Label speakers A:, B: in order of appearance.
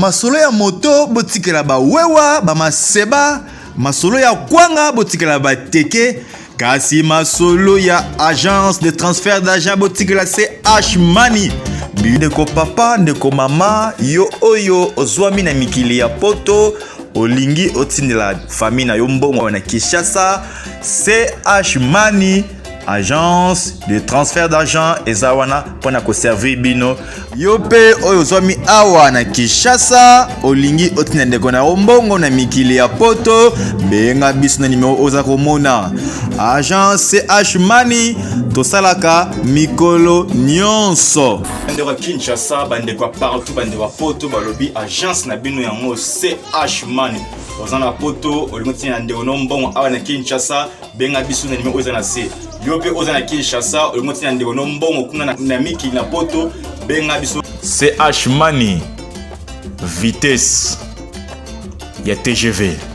A: masolo ya moto botikela ba wewa ba maseba, masolo ya kwanga botikela ba teke, kasi masolo ya agence de transfert d'argent botikela CH Money. Ndeko papa, ndeko mama, yo oyo ozwami na mikili ya poto, olingi otindela famille na yo mbongo na Kinshasa, CH Money, agence de transfert d'argent ezawana pona ko servir bino. Yo pe oyo zwami awa na Kinshasa, olingi otindela ndeko na mbongo na mikili ya poto, benga biso na numéro oza komona. Agence CH Money tosalaka mikolo nyonso. Bandeko Kinshasa, bandeko partout, bandeko poto balobi agence na bino yango CH Money. Ozana poto olingi na ndeko no mbongo awa na Kinshasa, benga biso na numéro oza na C. Yo pe oza na Kinshasa olingi na ndeko no mbongo kuna na miki na poto, benga biso CH Money. Vitesse ya TGV.